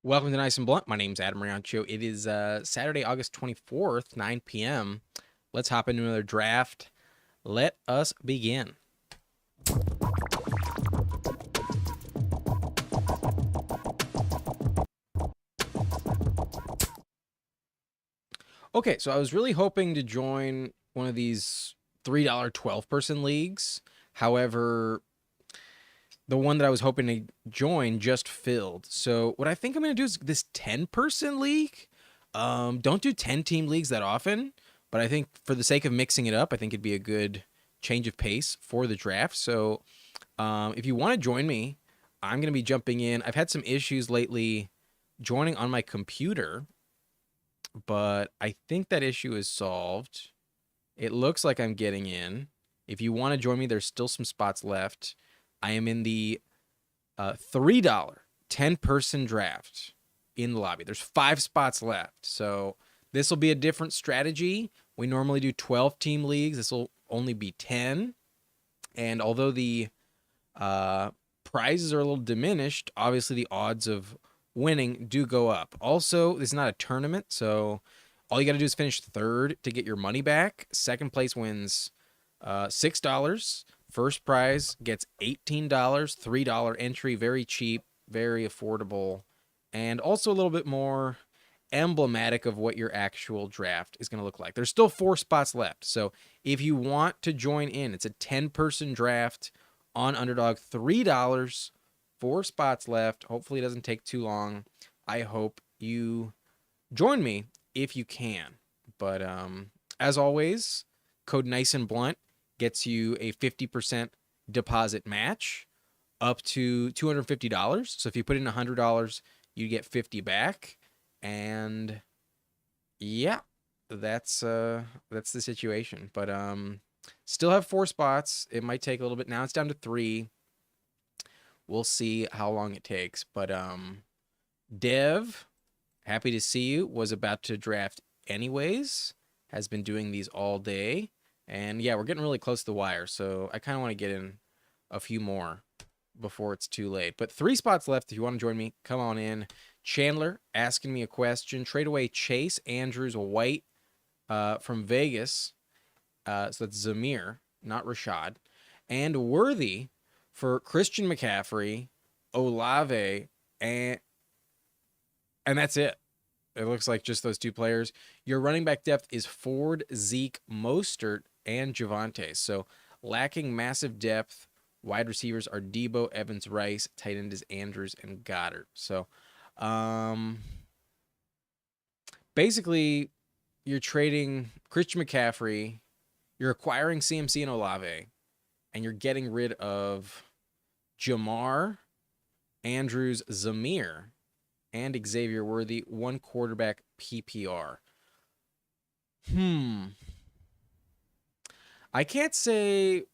Welcome to Nice and Blunt. My name's Adam Riancho. It is Saturday, August 24th, 9 p.m. Let's hop into another draft. Let us begin. Okay, so I was really hoping to join one of these $3 12-person leagues. However, the one that I was hoping to join just filled. So what I think I'm going to do is this 10-person league. Don't do 10-team leagues that often, but I think for the sake of mixing it up, I think it'd be a good change of pace for the draft. So if you want to join me, I'm going to be jumping in. I've had some issues lately joining on my computer, but I think that issue is solved. It looks like I'm getting in. If you want to join me, there's still some spots left. I am in the $3 10-person draft in the lobby. There's 5 spots left. So this will be a different strategy. We normally do 12-team leagues. This will only be 10. And although the prizes are a little diminished, obviously the odds of winning do go up. Also, this is not a tournament, so all you got to do is finish third to get your money back. Second place wins $6. First prize gets $18. $3 entry, very cheap, very affordable, and also a little bit more emblematic of what your actual draft is going to look like. There's still 4 spots left. So if you want to join in, it's a 10-person draft on Underdog, $3, 4 spots left. Hopefully it doesn't take too long. I hope you join me if you can. But as always, code Nice and Blunt gets you a 50% deposit match up to $250. So if you put in $100, you get 50 back. And yeah, that's the situation. But still have 4 spots. It might take a little bit. Now it's down to 3. We'll see how long it takes. But Dev, happy to see you. Was about to draft anyways. Has been doing these all day. And yeah, we're getting really close to the wire. So I kind of want to get in a few more before it's too late. But 3 spots left. If you want to join me, come on in. Chandler asking me a question. Trade away Chase Andrews White from Vegas. So that's Zamir, not Rashad. And Worthy for Christian McCaffrey, Olave, and that's it. It looks like just those 2 players. Your running back depth is Ford, Zeke, Mostert, and Javonte. So lacking massive depth. Wide receivers are Debo, Evans, Rice. Tight end is Andrews and Goddard. So basically, you're trading Christian McCaffrey, you're acquiring CMC and Olave, and you're getting rid of Jamar, Andrews, Zamir, and Xavier Worthy, 1 quarterback PPR. I can't say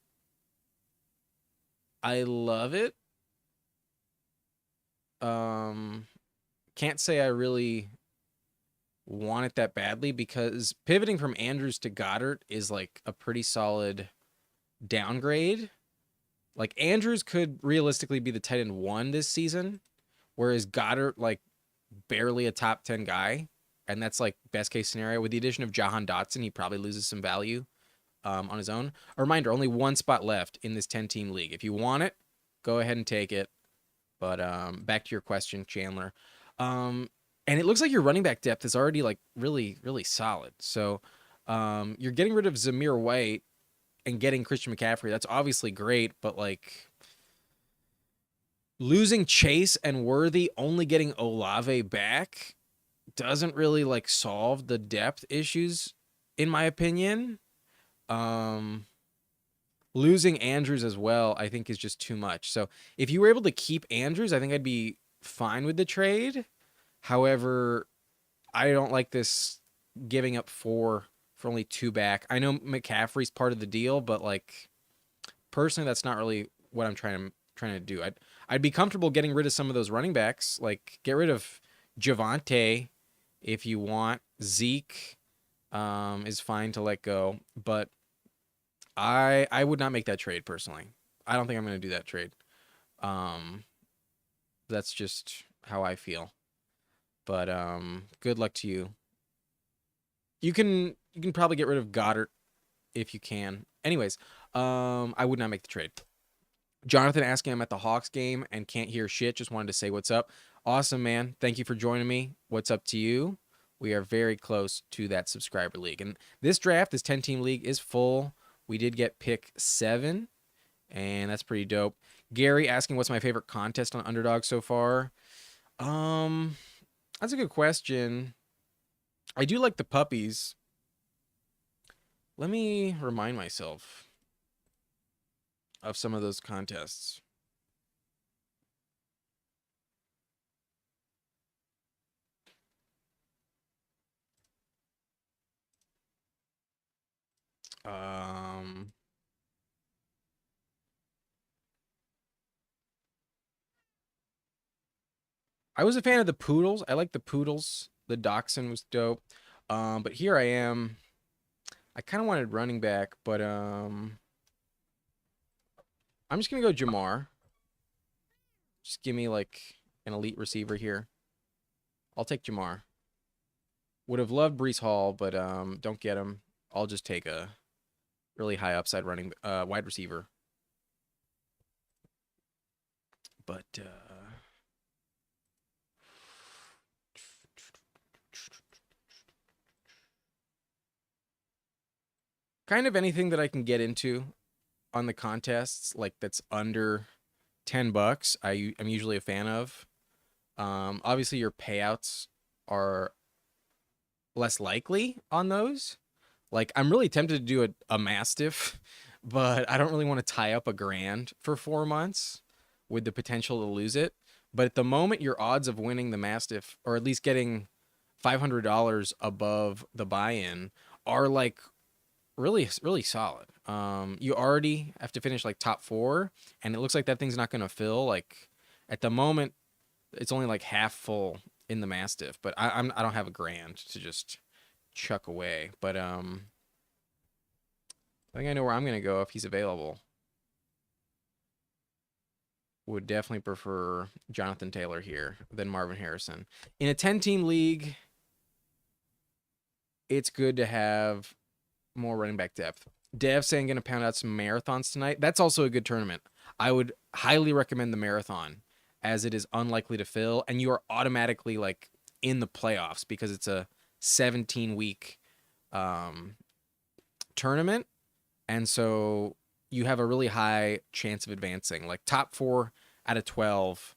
I love it. Can't say I really want it that badly because pivoting from Andrews to Goddard is like a pretty solid downgrade. Like Andrews could realistically be the tight end 1 this season, whereas Goddard like barely a top 10 guy, and that's like best case scenario. With the addition of Jahan Dotson, he probably loses some value on his own. A reminder: only 1 spot left in this 10-team league. If you want it, go ahead and take it. But back to your question, Chandler. And it looks like your running back depth is already like really, really solid. So you're getting rid of Zamir White and getting Christian McCaffrey. That's obviously great, but like losing Chase and Worthy, only getting Olave back doesn't really like solve the depth issues, in my opinion. Losing Andrews as well, I think, is just too much. So if you were able to keep Andrews, I think I'd be fine with the trade. However, I don't like this giving up 4 for only 2 back. I know McCaffrey's part of the deal, but like personally, that's not really what I'm trying to do. I'd be comfortable getting rid of some of those running backs. Like get rid of Javonte if you want. Zeke is fine to let go, but I would not make that trade personally. I don't think I'm going to do that trade. Um, that's just how I feel. But good luck to you. You can probably get rid of Goddard if you can. Anyways, I would not make the trade. Jonathan asking, I'm at the Hawks game and can't hear shit. Just wanted to say what's up. Awesome, man. Thank you for joining me. What's up to you? We are very close to that subscriber league. And this draft, this 10-team league, is full. We did get pick 7, and that's pretty dope. Gary asking, what's my favorite contest on Underdog so far? That's a good question. I do like the puppies. Let me remind myself of some of those contests. I was a fan of the poodles. I like the poodles. The dachshund was dope. But here I am. I kind of wanted running back, but I'm just gonna go Jamar. Just give me like an elite receiver here. I'll take Jamar. Would have loved Breece Hall, but don't get him. I'll just take a really high upside running wide receiver. But kind of anything that I can get into on the contests, like that's under $10, I'm usually a fan of. Obviously, your payouts are less likely on those. Like, I'm really tempted to do a Mastiff, but I don't really want to tie up $1,000 for 4 months with the potential to lose it. But at the moment, your odds of winning the Mastiff, or at least getting $500 above the buy-in, are like really, really solid. You already have to finish like top 4, and it looks like that thing's not going to fill. Like, at the moment, it's only like half full in the Mastiff, but I don't have $1,000 to just chuck away. But I think I know where I'm gonna go if he's available. Would definitely prefer Jonathan Taylor here than Marvin Harrison. In a 10-team league, it's good to have more running back depth. Dev saying gonna pound out some marathons tonight. That's also a good tournament. I would highly recommend the marathon, as it is unlikely to fill, and you are automatically like in the playoffs because it's a 17-week tournament, and so you have a really high chance of advancing. Like top 4 out of 12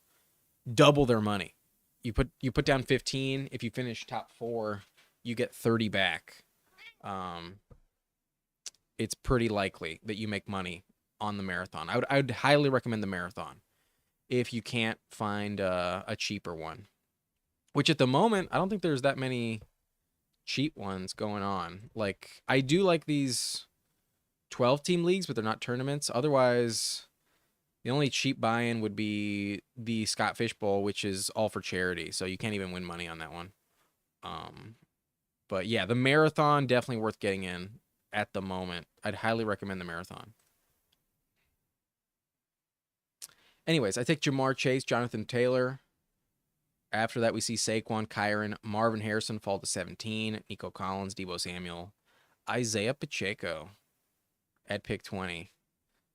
double their money. You put down 15. If you finish top 4, you get 30 back. It's pretty likely that you make money on the marathon. I would highly recommend the marathon if you can't find a cheaper one. Which at the moment, I don't think there's that many cheap ones going on. Like, I do like these 12-team leagues, but they're not tournaments. Otherwise, the only cheap buy-in would be the Scott Fish Bowl, which is all for charity, so you can't even win money on that one. But yeah, the marathon, definitely worth getting in at the moment. I'd highly recommend the marathon. Anyways, I take Jamar Chase, Jonathan Taylor. After that, we see Saquon, Kyron, Marvin Harrison fall to 17, Nico Collins, Deebo Samuel, Isaiah Pacheco at pick 20.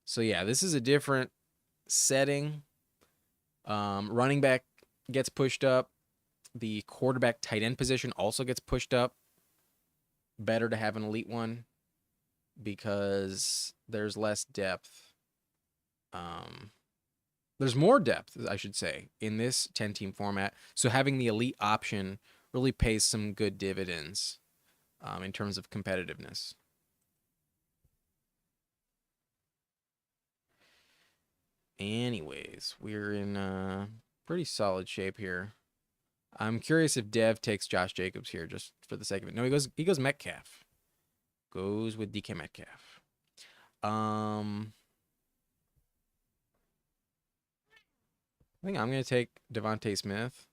So yeah, this is a different setting. Running back gets pushed up. The quarterback tight end position also gets pushed up. Better to have an elite one because there's less depth. There's more depth, I should say, in this 10-team format. So having the elite option really pays some good dividends in terms of competitiveness. Anyways, we're in pretty solid shape here. I'm curious if Dev takes Josh Jacobs here just for the sake of it. No, he goes Metcalf. Goes with DK Metcalf. I think I'm going to take Devontae Smith.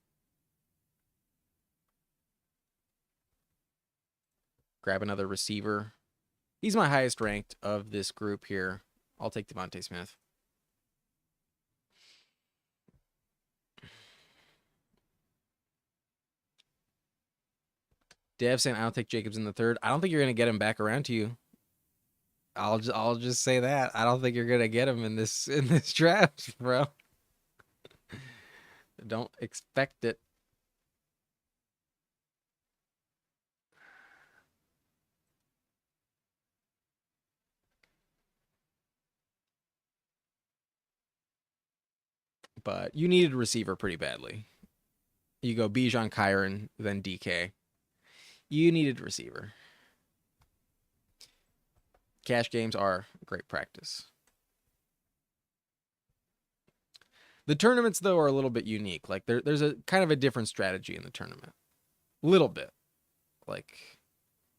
Grab another receiver. He's my highest ranked of this group here. I'll take Devontae Smith. Dev saying I don't take Jacobs in the third. I don't think you're gonna get him back around to you. I'll just say that. I don't think you're gonna get him in this draft, bro. Don't expect it. But you needed a receiver pretty badly. You go Bijan, Kyron, then DK. You needed a receiver. Cash games are great practice. The tournaments, though, are a little bit unique. Like there's a kind of a different strategy in the tournament. Little bit. Like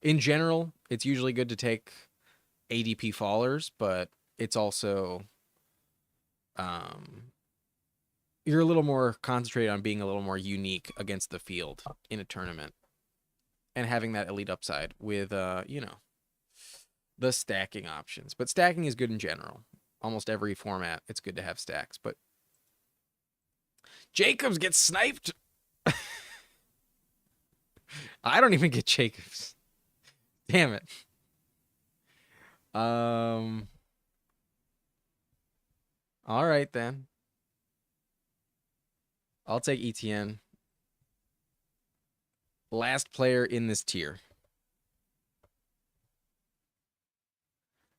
in general, it's usually good to take ADP fallers, but it's also you're a little more concentrated on being a little more unique against the field in a tournament and having that elite upside with the stacking options. But stacking is good in general. Almost every format, it's good to have stacks. But Jacobs gets sniped. I don't even get Jacobs. Damn it. All right then. I'll take ETN. Last player in this tier.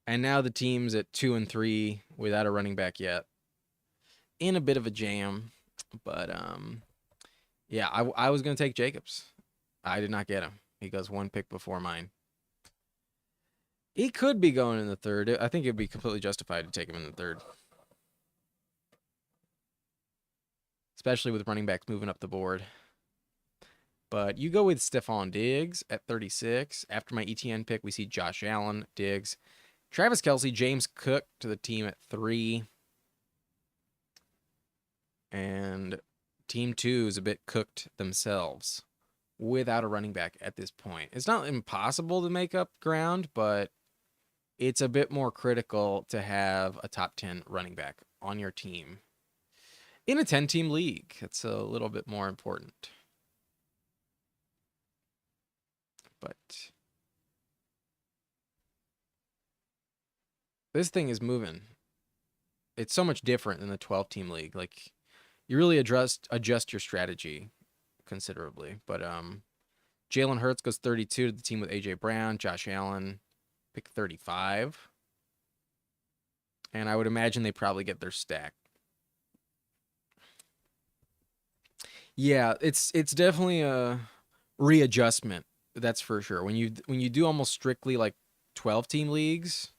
And now the team's at 2 and 3 without a running back yet. In a bit of a jam. But yeah, I was gonna take Jacobs. I did not get him. He goes one pick before mine. He could be going in the third. I think it'd be completely justified to take him in the third. Especially with running backs moving up the board. But you go with Stephon Diggs at 36. After my ETN pick, we see Josh Allen, Diggs, Travis Kelce, James Cook to the team at 3. And team 2 is a bit cooked themselves without a running back at this point. It's not impossible to make up ground, but it's a bit more critical to have a top 10 running back on your team. In a 10-team league, it's a little bit more important. But this thing is moving. It's so much different than the 12-team league. Like, you really adjust your strategy considerably. But Jalen Hurts goes 32 to the team with A.J. Brown. Josh Allen pick 35. And I would imagine they probably get their stack. Yeah, it's definitely a readjustment. That's for sure. When you do almost strictly like 12-team leagues,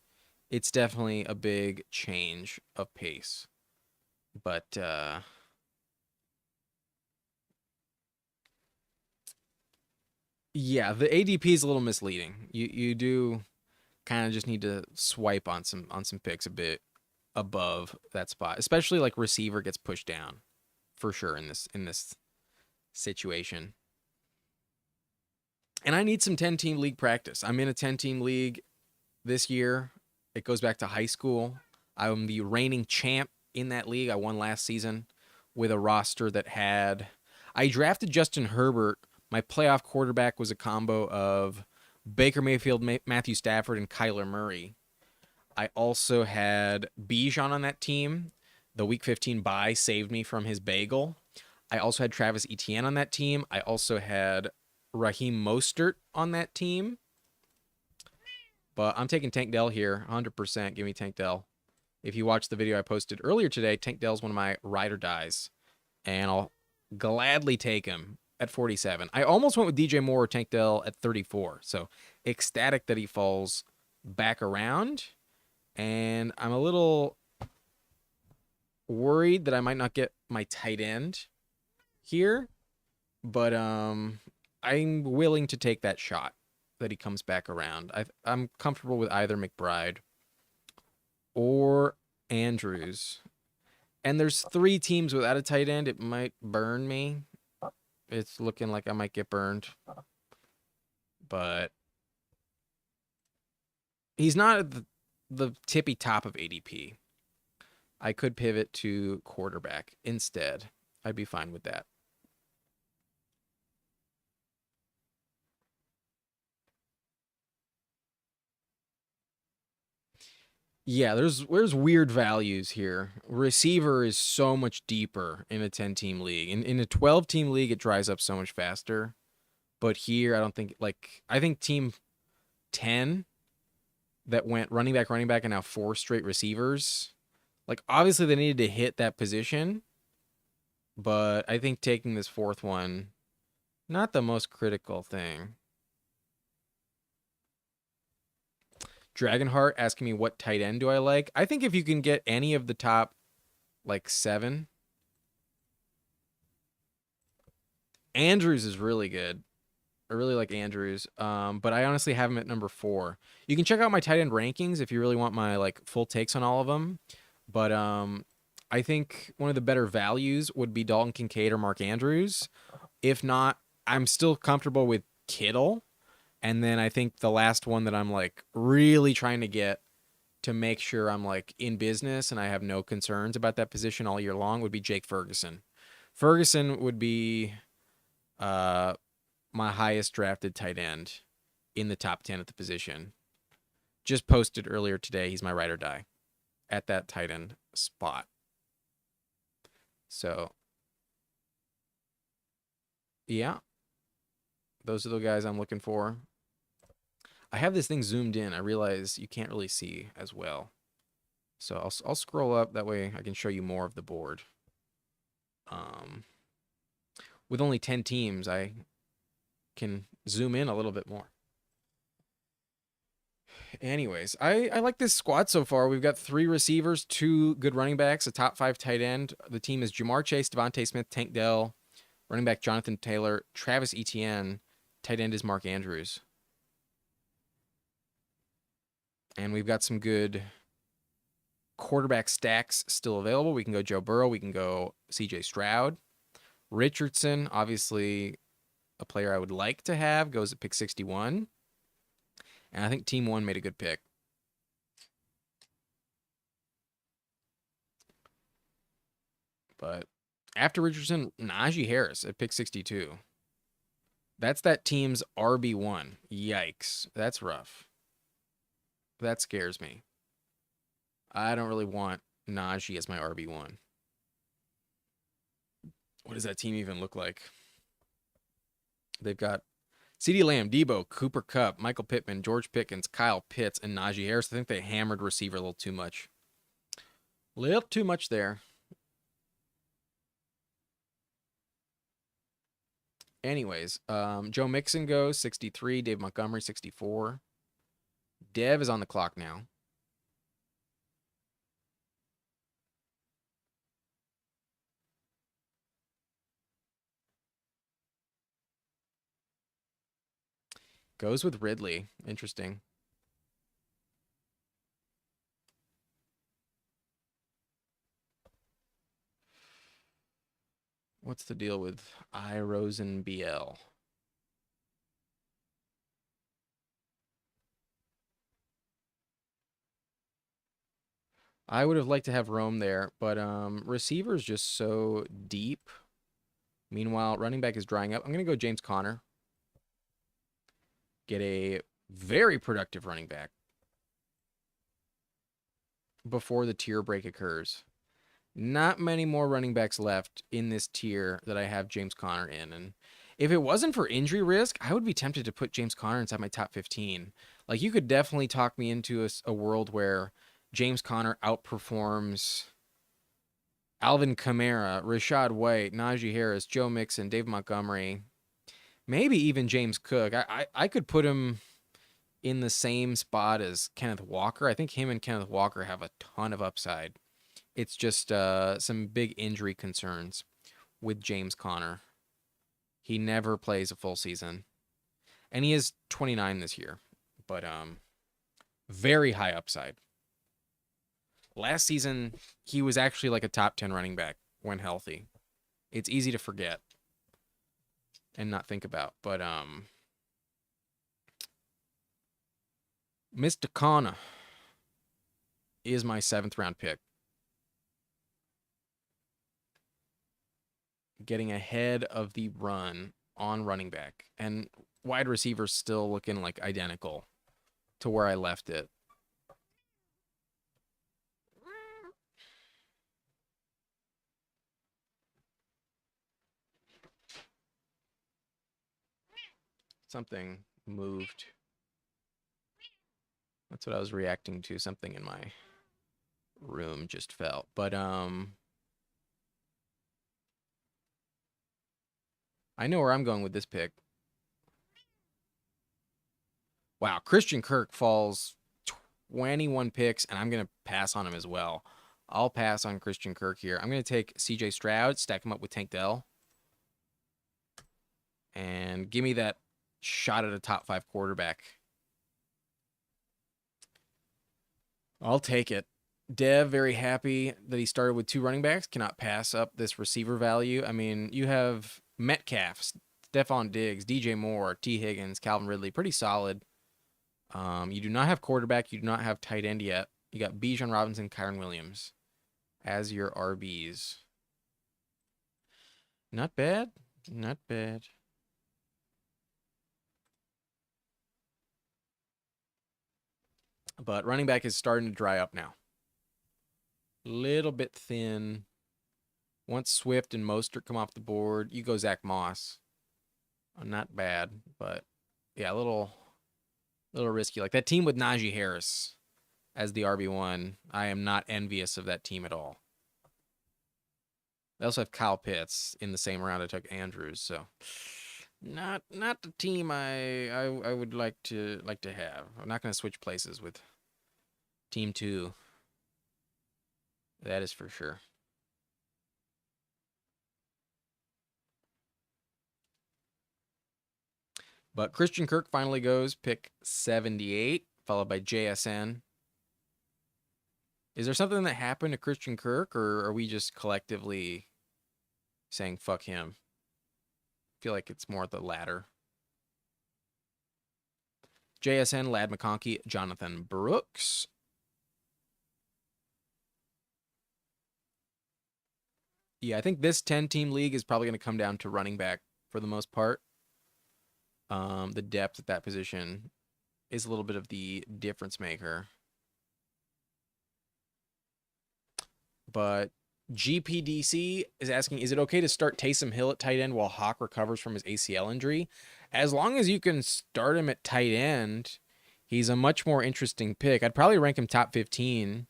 it's definitely a big change of pace. But yeah, the ADP is a little misleading. You do kind of just need to swipe on some picks a bit above that spot, especially like receiver gets pushed down for sure in this situation. And I need some 10-team league practice. I'm in a 10-team league this year. It goes back to high school. I'm the reigning champ in that league. I won last season with a roster that had... I drafted Justin Herbert. My playoff quarterback was a combo of Baker Mayfield, Matthew Stafford, and Kyler Murray. I also had Bijan on that team. The Week 15 bye saved me from his bagel. I also had Travis Etienne on that team. I also had Raheem Mostert on that team. But I'm taking Tank Dell here, 100%. Give me Tank Dell. If you watched the video I posted earlier today, Tank Dell's one of my ride or dies. And I'll gladly take him at 47. I almost went with DJ Moore or Tank Dell at 34. So ecstatic that he falls back around. And I'm a little worried that I might not get my tight end here. But I'm willing to take that shot that he comes back around. I'm comfortable with either McBride or Andrews. And there's 3 teams without a tight end. It might burn me. It's looking like I might get burned. But he's not at the tippy top of ADP. I could pivot to quarterback instead. I'd be fine with that. Yeah, there's weird values here. Receiver is so much deeper in a 10-team league. In a 12-team league, it dries up so much faster. But here, I don't think I think team 10 that went running back, and now four straight receivers. Like obviously they needed to hit that position, but I think taking this fourth one, not the most critical thing. Dragonheart asking me what tight end do I like. I think if you can get any of the top like 7, Andrews is really good. I really like Andrews, but I honestly have him at number 4. You can check out my tight end rankings if you really want my like full takes on all of them. But I think one of the better values would be Dalton Kincaid or Mark Andrews. If not, I'm still comfortable with Kittle. And then I think the last one that I'm like really trying to get to make sure I'm like in business and I have no concerns about that position all year long would be Jake Ferguson. Ferguson would be uh my highest drafted tight end in the top 10 at the position. Just posted earlier today, he's my ride or die at that tight end spot. So, yeah, those are the guys I'm looking for. I have this thing zoomed in. I realize you can't really see as well. So I'll scroll up. That way I can show you more of the board. With only 10 teams, I can zoom in a little bit more. Anyways, I like this squad so far. We've got 3 receivers, 2 good running backs, a top 5 tight end. The team is Jamar Chase, Devontae Smith, Tank Dell, running back Jonathan Taylor, Travis Etienne, tight end is Mark Andrews. And we've got some good quarterback stacks still available. We can go Joe Burrow. We can go CJ Stroud. Richardson, obviously a player I would like to have, goes at pick 61. And I think Team 1 made a good pick. But after Richardson, Najee Harris at pick 62. That's that team's RB1. Yikes. That's rough. That scares me. I don't really want Najee as my RB1. What does that team even look like? They've got CeeDee Lamb, Debo, Cooper Kupp, Michael Pittman, George Pickens, Kyle Pitts, and Najee Harris. I think they hammered receiver a little too much. Little too much there. Anyways, Joe Mixon goes 63, Dave Montgomery 64. Dev is on the clock now. Goes with Ridley. Interesting. What's the deal with iRosen BL? I would have liked to have Rome there, but receiver's just so deep. Meanwhile, running back is drying up. I'm going to go James Conner. Get a very productive running back before the tier break occurs. Not many more running backs left in this tier that I have James Conner in. And if it wasn't for injury risk, I would be tempted to put James Conner inside my top 15. Like, you could definitely talk me into a world where James Conner outperforms Alvin Kamara, Rashad White, Najee Harris, Joe Mixon, Dave Montgomery, maybe even James Cook. I could put him in the same spot as Kenneth Walker. I think him and Kenneth Walker have a ton of upside. It's just some big injury concerns with James Conner. He never plays a full season. And he is 29 this year. But very high upside. Last season, he was actually like a top 10 running back when healthy. It's easy to forget and not think about. But Mr. Conner is my 7th round pick. Getting ahead of the run on running back. And wide receiver still looking like identical to where I left it. Something moved. That's what I was reacting to. Something in my room just fell. But I know where I'm going with this pick. Wow, Christian Kirk falls 21 picks, and I'm going to pass on him as well. I'll pass on Christian Kirk here. I'm going to take CJ Stroud, stack him up with Tank Dell, and give me that shot at a top 5 quarterback. I'll take it. Dev, very happy that he started with 2 running backs. Cannot pass up this receiver value. I mean, you have Metcalf, Stephon Diggs, DJ Moore, T. Higgins, Calvin Ridley. Pretty solid. You do not have quarterback. You do not have tight end yet. You got Bijan Robinson, Kyren Williams as your RBs. Not bad. Not bad. But running back is starting to dry up now. Little bit thin. Once Swift and Mostert come off the board, you go Zach Moss. Not bad, but yeah, a little risky. Like that team with Najee Harris as the RB1, I am not envious of that team at all. They also have Kyle Pitts in the same round I took Andrews, so not the team I would like to have. I'm not going to switch places with team 2. That is for sure. But Christian Kirk finally goes pick 78, followed by JSN. Is there something that happened to Christian Kirk, or are we just collectively saying fuck him? I feel like it's more the latter. JSN, Ladd McConkey, Jonathan Brooks. Yeah, I think this 10-team league is probably going to come down to running back for the most part. The depth at that position is a little bit of the difference maker. But GPDC is asking, is it okay to start Taysom Hill at tight end while Hawk recovers from his ACL injury? As long as you can start him at tight end, he's a much more interesting pick. I'd probably rank him top 15.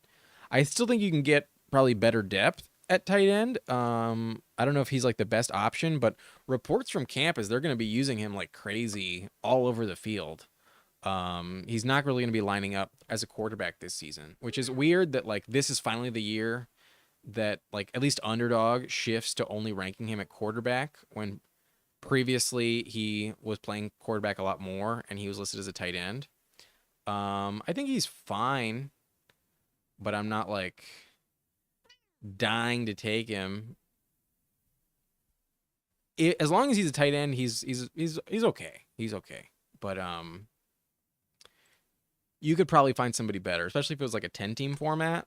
I still think you can get probably better depth at tight end. I don't know if he's like the best option, but reports from camp is they're going to be using him like crazy all over the field. He's not really going to be lining up as a quarterback this season, which is weird that like this is finally the year that like at least Underdog shifts to only ranking him at quarterback when previously he was playing quarterback a lot more and he was listed as a tight end. I think he's fine, but I'm not like dying to take him. As long as he's a tight end, he's okay. He's okay. But you could probably find somebody better, especially if it was like a 10-team format.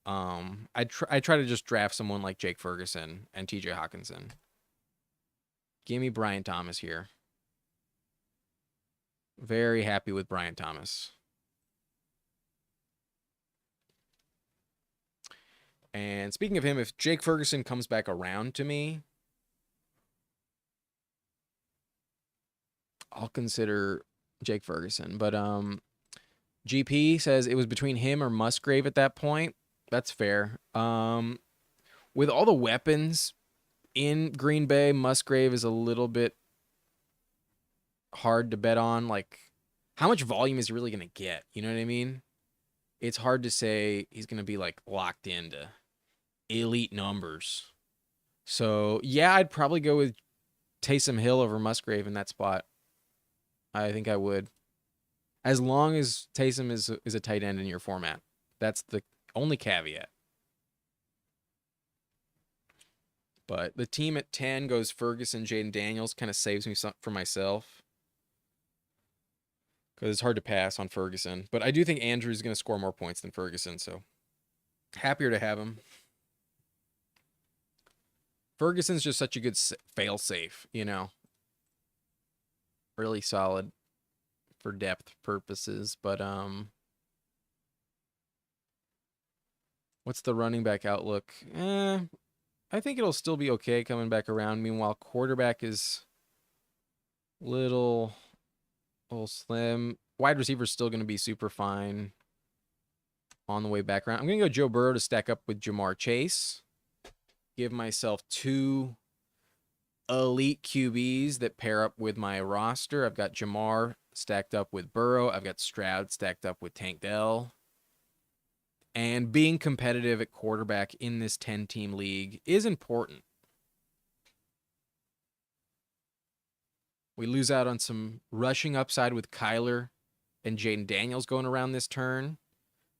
I try to just draft someone like Jake Ferguson and TJ Hawkinson. Give me Brian Thomas here. Very happy with Brian Thomas. And speaking of him, if Jake Ferguson comes back around to me, I'll consider Jake Ferguson. But GP says it was between him or Musgrave at that point. That's fair. With all the weapons in Green Bay, Musgrave is a little bit hard to bet on. Like, how much volume is he really going to get? You know what I mean? It's hard to say he's going to be, like, locked into elite numbers. So, yeah, I'd probably go with Taysom Hill over Musgrave in that spot. I think I would. As long as Taysom is a tight end in your format. That's the only caveat. But the team at 10 goes Ferguson, Jaden Daniels. Kind of saves me some for myself. Because it's hard to pass on Ferguson. But I do think Andrew's going to score more points than Ferguson. So happier to have him. Ferguson's just such a good fail-safe, you know. Really solid for depth purposes. But what's the running back outlook? I think it'll still be okay coming back around. Meanwhile, quarterback is little Little slim. Wide receiver's still going to be super fine on the way back around. I'm going to go Joe Burrow to stack up with Jamar Chase. Give myself 2 elite QBs that pair up with my roster. I've got Jamar stacked up with Burrow. I've got Stroud stacked up with Tank Dell. And being competitive at quarterback in this 10-team league is important. We lose out on some rushing upside with Kyler and Jaden Daniels going around this turn.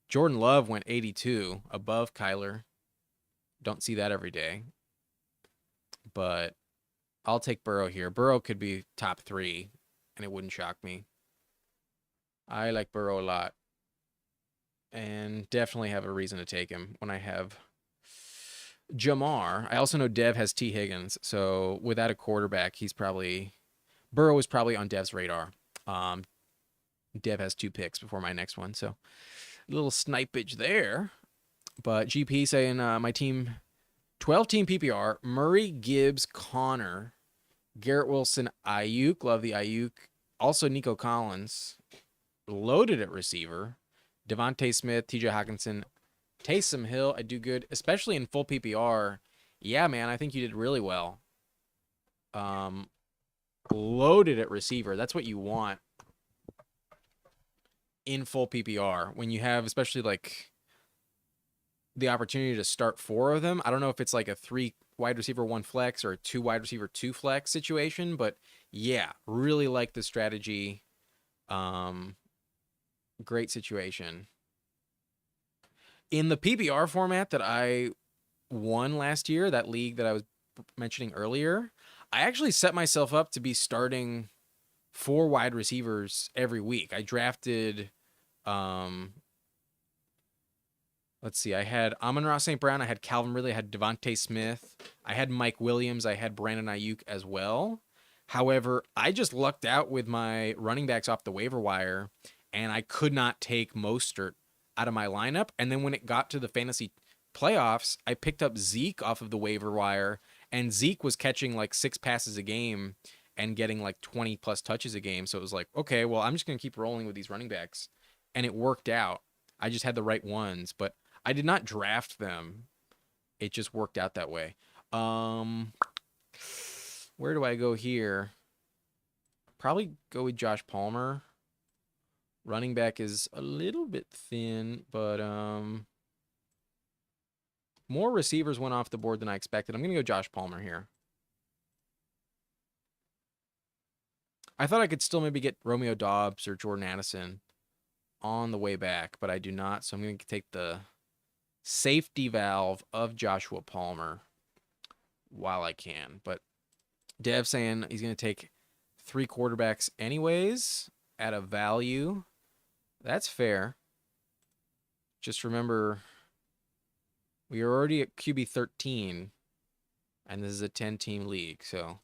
Jordan Love went 82 above Kyler. Don't see that every day. But I'll take Burrow here. Burrow could be top 3, and it wouldn't shock me. I like Burrow a lot. And definitely have a reason to take him when I have Jamar. I also know Dev has T. Higgins, so without a quarterback, Burrow is probably on Dev's radar. Dev has 2 picks before my next one, so a little snipage there. But GP saying my team, 12-team PPR, Murray, Gibbs, Connor, Garrett Wilson, Ayuk, love the Ayuk. Also Nico Collins, loaded at receiver. Devontae Smith, TJ Hawkinson, Taysom Hill, I do good, especially in full PPR. Yeah, man, I think you did really well. Loaded at receiver. That's what you want in full PPR when you have, especially like the opportunity to start 4 of them. I don't know if it's like a 3 wide receiver 1 flex or a 2 wide receiver 2 flex situation, but yeah, really like the strategy. Great situation. In the PPR format that I won last year, that league that I was mentioning earlier, I actually set myself up to be starting 4 wide receivers every week. I drafted, let's see, I had Amon-Ra St. Brown, I had Calvin Ridley, I had Devontae Smith, I had Mike Williams, I had Brandon Ayuk as well. However, I just lucked out with my running backs off the waiver wire, and I could not take Mostert out of my lineup. And then when it got to the fantasy playoffs, I picked up Zeke off of the waiver wire, and Zeke was catching like 6 passes a game and getting like 20 plus touches a game. So it was like, okay, well, I'm just going to keep rolling with these running backs. And it worked out. I just had the right ones, but I did not draft them. It just worked out that way. Where do I go here? Probably go with Josh Palmer. Running back is a little bit thin, but more receivers went off the board than I expected. I'm going to go Josh Palmer here. I thought I could still maybe get Romeo Doubs or Jordan Addison on the way back, but I do not. So I'm going to take the safety valve of Joshua Palmer while I can. But Dev saying he's going to take 3 quarterbacks anyways at a value. That's fair. Just remember, we are already at QB 13, and this is a 10-team league. So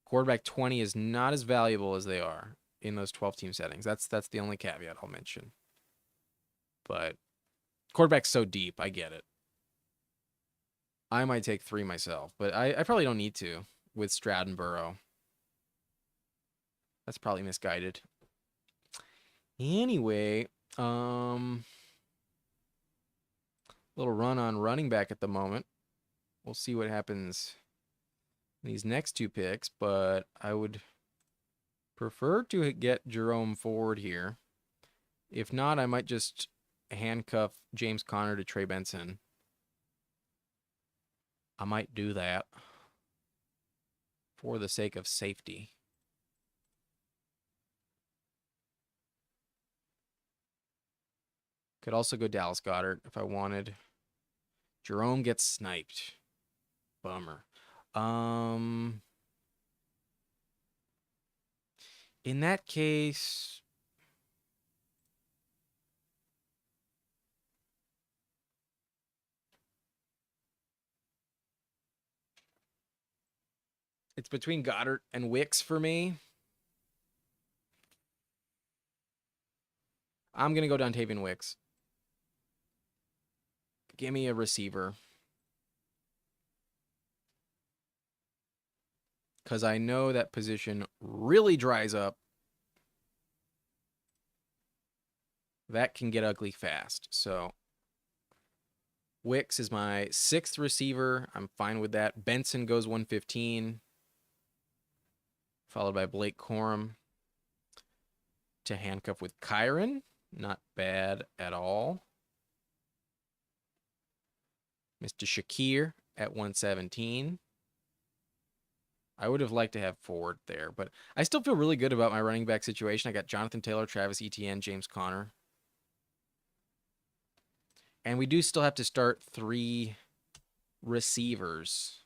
quarterback 20 is not as valuable as they are in those 12-team settings. That's the only caveat I'll mention. But quarterback's so deep, I get it. I might take 3 myself, but I probably don't need to with Stroud and Burrow. That's probably misguided. Anyway, little run on running back at the moment. We'll see what happens in these next 2 picks, but I would prefer to get Jerome Ford here. If not, I might just handcuff James Conner to Trey Benson. I might do that for the sake of safety. Could also go Dallas Goedert if I wanted. Jerome gets sniped. Bummer. In that case, it's between Goddard and Wicks for me. I'm going to go Dontavian Wicks. Give me a receiver. Because I know that position really dries up that can get ugly fast. So Wicks is my 6th receiver. I'm fine with that. Benson goes 115, followed by Blake Corum to handcuff with Kyron. Not bad at all. Mr. Shakir at 117. I would have liked to have Ford there, but I still feel really good about my running back situation. I got Jonathan Taylor, Travis Etienne, James Conner. And we do still have to start 3 receivers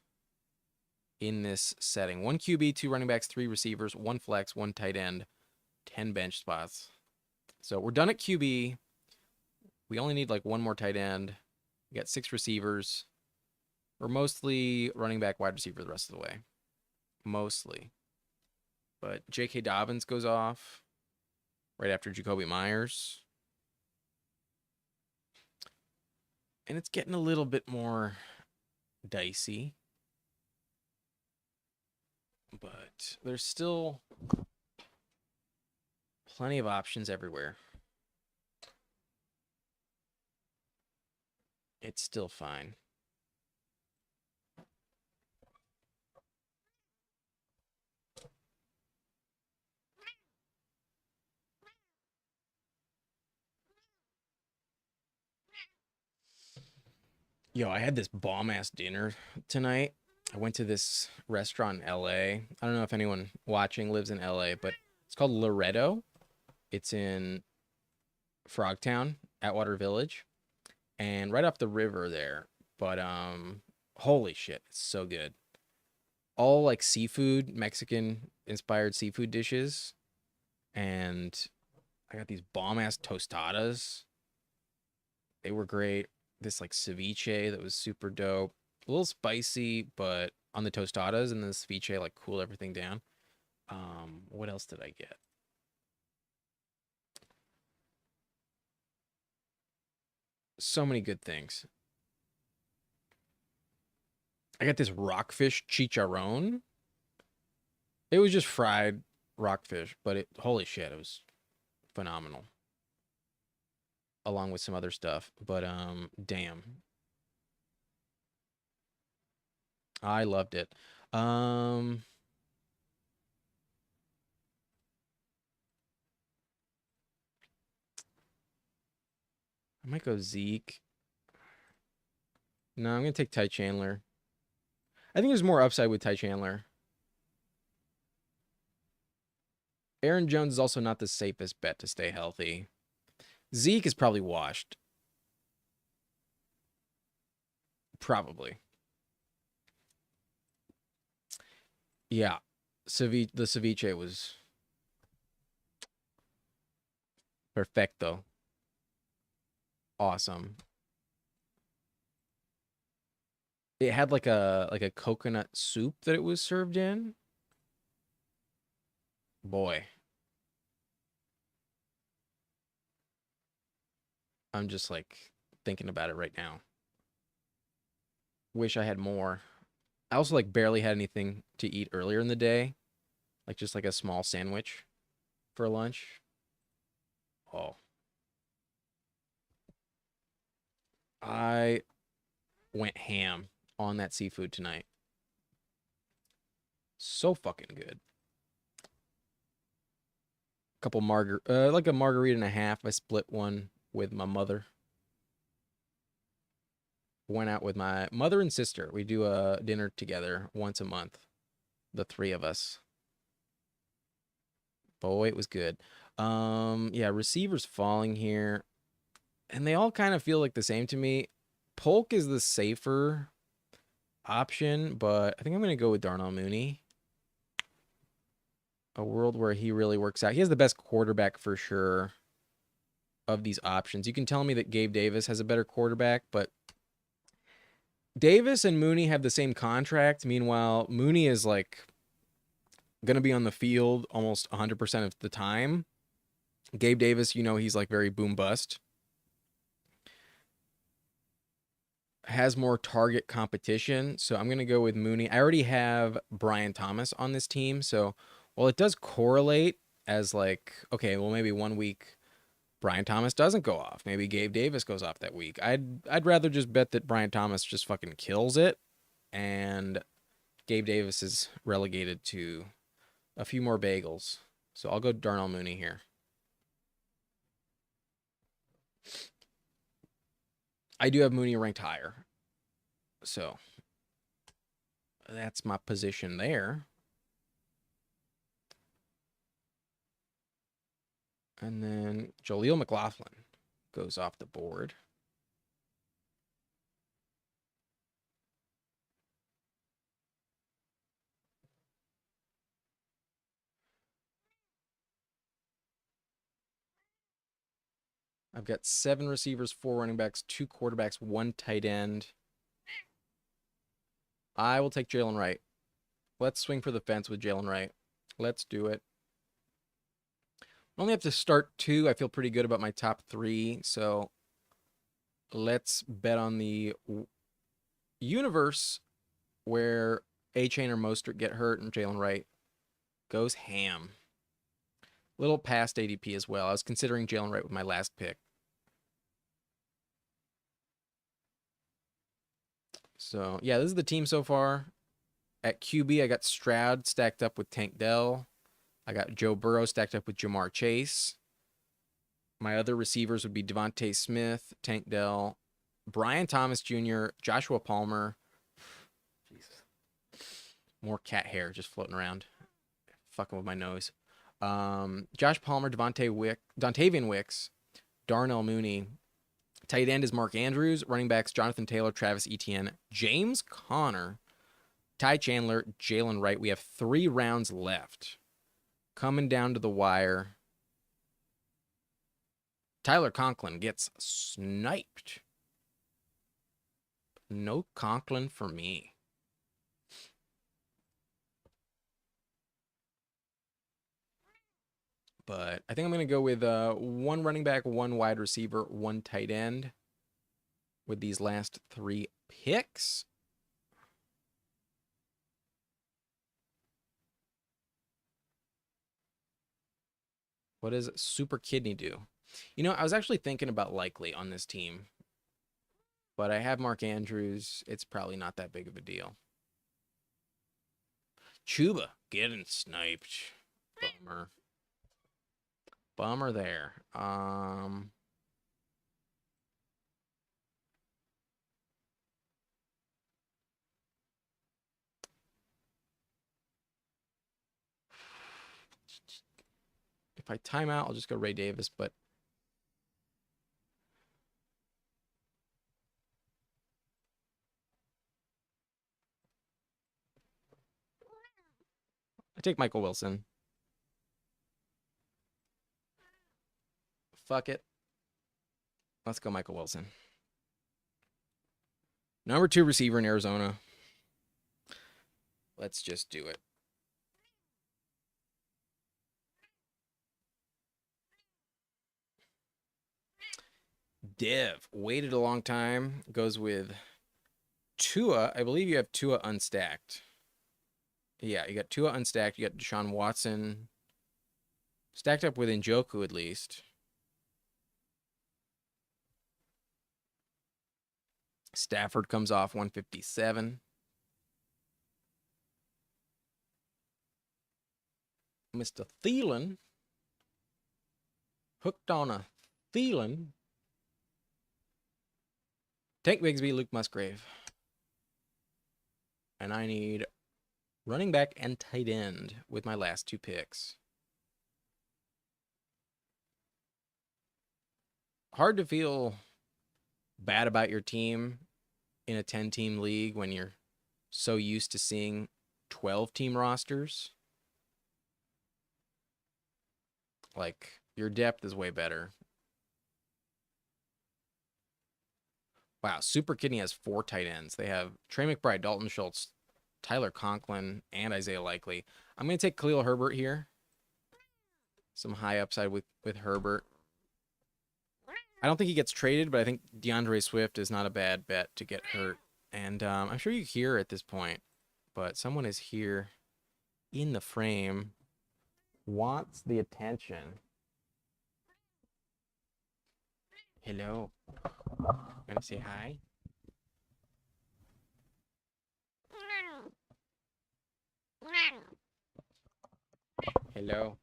in this setting. 1 QB, 2 running backs, 3 receivers, 1 flex, 1 tight end, 10 bench spots. So we're done at QB. We only need like 1 more tight end. We got 6 receivers. We're mostly running back, wide receiver the rest of the way. Mostly. But J.K. Dobbins goes off right after Jacoby Myers. And it's getting a little bit more dicey. But there's still plenty of options everywhere. It's still fine. Yo, I had this bomb-ass dinner tonight. I went to this restaurant in LA. I don't know if anyone watching lives in LA, but it's called Loretto. It's in Frogtown, Atwater Village, and right off the river there. But holy shit, it's so good. All like seafood, Mexican inspired seafood dishes, and I got these bomb-ass tostadas. They were great. This like ceviche that was super dope. A little spicy, but on the tostadas, and the ceviche like cooled everything down. What else did I get? So many good things. I got this rockfish chicharron. It was just fried rockfish, but holy shit, it was phenomenal. Along with some other stuff, but damn. I loved it. I might go Zeke. No, I'm gonna take Ty Chandler. I think there's more upside with Ty Chandler. Aaron Jones is also not the safest bet to stay healthy. Zeke is probably washed. Probably. Yeah. The ceviche was perfecto. Awesome. It had like a coconut soup that it was served in. Boy. I'm just like thinking about it right now. Wish I had more. I also like barely had anything to eat earlier in the day. Like just like a small sandwich for lunch. Oh. I went ham on that seafood tonight. So fucking good. Couple like a margarita and a half. I split one with my mother. Went out with my mother and sister. We do a dinner together once a month. The 3 of us. Boy, it was good. Yeah, receivers falling here. And they all kind of feel like the same to me. Polk is the safer option, but I think I'm going to go with Darnell Mooney. A world where he really works out. He has the best quarterback for sure of these options. You can tell me that Gabe Davis has a better quarterback, but Davis and Mooney have the same contract. Meanwhile, Mooney is like going to be on the field almost 100% of the time. Gabe Davis, he's like very boom bust. Has more target competition, so I'm going to go with Mooney. I already have Brian Thomas on this team, so while it does correlate as like, okay, well, maybe 1 week Brian Thomas doesn't go off. Maybe Gabe Davis goes off that week. I'd rather just bet that Brian Thomas just fucking kills it, and Gabe Davis is relegated to a few more bagels. So I'll go Darnell Mooney here. I do have Mooney ranked higher. So that's my position there. And then Jaleel McLaughlin goes off the board. I've got 7 receivers, 4 running backs, 2 quarterbacks, 1 tight end. I will take Jalen Wright. Let's swing for the fence with Jalen Wright. Let's do it. I only have to start 2. I feel pretty good about my top 3. So let's bet on the universe where Achane or Mostert get hurt and Jalen Wright goes ham. Little past ADP as well. I was considering Jalen Wright with my last pick. So, yeah, this is the team so far. At QB, I got Stroud stacked up with Tank Dell. I got Joe Burrow stacked up with Jamar Chase. My other receivers would be Devontae Smith, Tank Dell, Brian Thomas Jr., Joshua Palmer. Jesus. More cat hair just floating around. Fucking with my nose. Josh Palmer, Dontavian Wicks, Darnell Mooney. Tight end is Mark Andrews. Running backs, Jonathan Taylor, Travis Etienne, James Conner, Ty Chandler, Jalen Wright. We have 3 rounds left. Coming down to the wire. Tyler Conklin gets sniped. No Conklin for me. But I think I'm going to go with 1 running back, 1 wide receiver, 1 tight end with these last 3 picks. What does Super Kidney do? You know, I was actually thinking about Likely on this team, but I have Mark Andrews. It's probably not that big of a deal. Chuba getting sniped. Bummer. Bummer there. If I time out, I'll just go Ray Davis, but I take Michael Wilson. Fuck it. Let's go Michael Wilson. Number 2 receiver in Arizona. Let's just do it. Dev waited a long time. Goes with Tua. I believe you have Tua unstacked. Yeah, you got Tua unstacked. You got Deshaun Watson stacked up with Njoku at least. Stafford comes off 157. Mr. Thielen. Hooked on a Thielen. Tank Bigsby, Luke Musgrave. And I need running back and tight end with my last 2 picks. Hard to feel bad about your team in a 10-team league when you're so used to seeing 12-team rosters. Like, your depth is way better. Wow, Super Kidney has 4 tight ends. They have Trey McBride, Dalton Schultz, Tyler Conklin, and Isaiah Likely. I'm going to take Khalil Herbert here. Some high upside with Herbert. I don't think he gets traded, but I think DeAndre Swift is not a bad bet to get hurt. And I'm sure you hear at this point, but someone is here in the frame, wants the attention. Hello. Gonna say hi? Hello.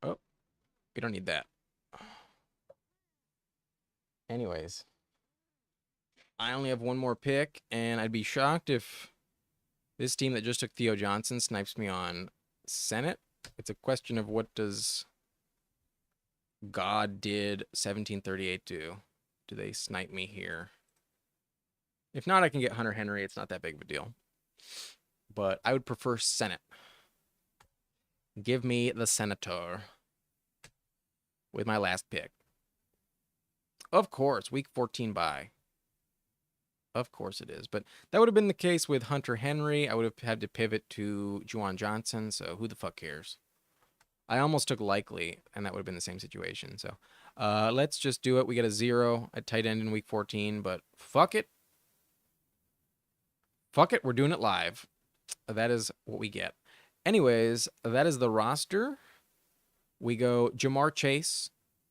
Oh, we don't need that. Anyways, I only have one more pick, and I'd be shocked if this team that just took Theo Johnson snipes me on Senate. It's a question of what does God did 1738 do? Do they snipe me here? If not, I can get Hunter Henry. It's not that big of a deal. But I would prefer Senate. Give me the Senator with my last pick. Of course, week 14 bye. Of course it is. But that would have been the case with Hunter Henry. I would have had to pivot to Juwan Johnson, so who the fuck cares? I almost took Likely, and that would have been the same situation. So let's just do it. We got a 0 at tight end in week 14, but fuck it. Fuck it, we're doing it live. That is what we get. Anyways, that is the roster. We go Jamar Chase,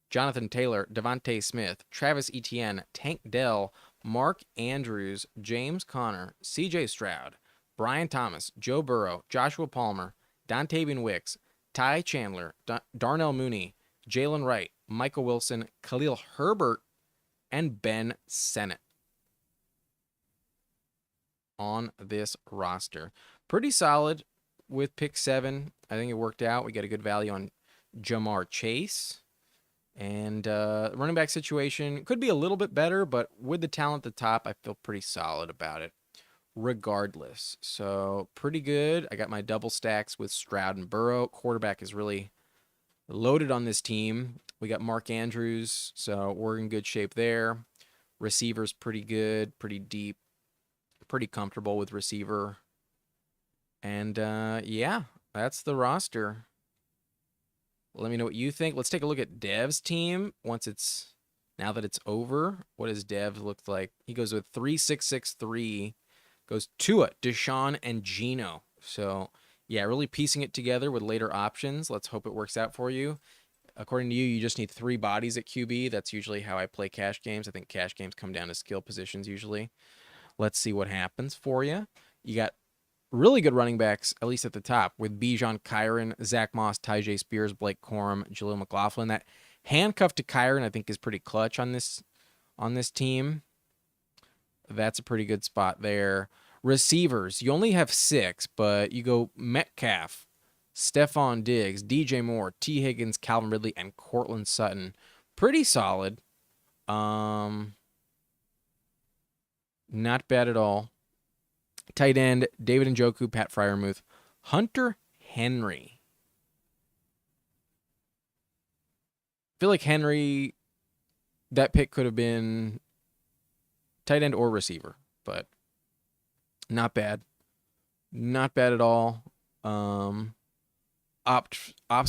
Jonathan Taylor, Devontae Smith, Travis Etienne, Tank Dell, Mark Andrews, James Conner, CJ Stroud, Brian Thomas, Joe Burrow, Joshua Palmer, Dontavian Wicks, Ty Chandler, Darnell Mooney, Jalen Wright, Michael Wilson, Khalil Herbert, and Ben Sennett on this roster. Pretty solid with pick 7. I think it worked out. We got a good value on Jamar Chase. And running back situation could be a little bit better, but with the talent at the top, I feel pretty solid about it regardless. So pretty good. I got my double stacks with Stroud and Burrow. Quarterback is really loaded on this team. We got Mark Andrews, so we're in good shape there. Receiver's pretty good, pretty deep, pretty comfortable with receiver. And yeah, that's the roster. Let me know what you think. Let's take a look at Dev's team now that it's over. What does Dev look like? He goes with 3-6-6-3. Goes Tua, Deshaun, and Geno. So yeah, really piecing it together with later options. Let's hope it works out for you. According to you, you just need 3 bodies at QB. That's usually how I play cash games. I think cash games come down to skill positions usually. Let's see what happens for you. You got really good running backs, at least at the top, with Bijan Kyron, Zach Moss, Tyjae Spears, Blake Corum, Jaleel McLaughlin. That handcuff to Kyron, I think, is pretty clutch on this team. That's a pretty good spot there. Receivers, you only have 6, but you go Metcalf, Stephon Diggs, DJ Moore, T. Higgins, Calvin Ridley, and Cortland Sutton. Pretty solid. Not bad at all. Tight end, David Njoku, Pat Freiermuth, Hunter Henry. I feel like Henry, that pick could have been tight end or receiver, but not bad. Not bad at all. Opts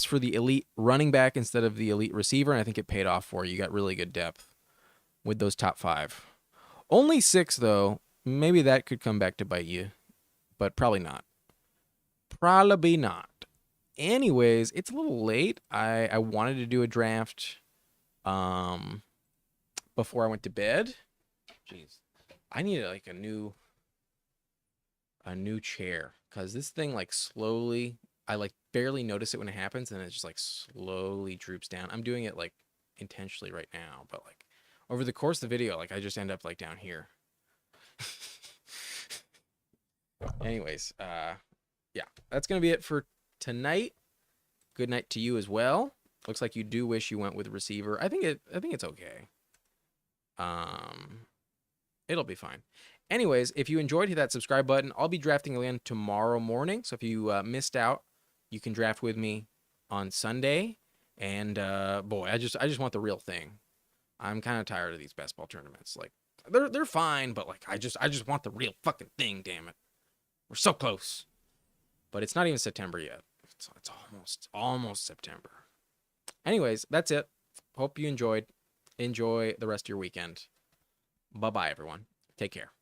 for the elite running back instead of the elite receiver, and I think it paid off for you. You got really good depth with those top 5. Only 6, though. Maybe that could come back to bite you, but probably not. Probably not. Anyways, it's a little late. I wanted to do a draft before I went to bed. Jeez. I need like a new chair, because this thing like slowly, I like barely notice it when it happens, and it just like slowly droops down. I'm doing it like intentionally right now, but like over the course of the video, like I just end up like down here. Anyways, yeah, that's gonna be it for tonight. Good night to you as well. Looks like you do wish you went with receiver. I think it's okay. It'll be fine. Anyways, if you enjoyed, hit that subscribe button. I'll be drafting again tomorrow morning, so if you missed out, you can draft with me on Sunday. And boy, I just want the real thing. I'm kind of tired of these best ball tournaments. Like they're fine, but like I just want the real fucking thing. Damn it, we're so close, but it's not even September yet. It's almost September. Anyways, that's it. Hope you enjoyed. Enjoy the rest of your weekend. Bye bye, everyone. Take care.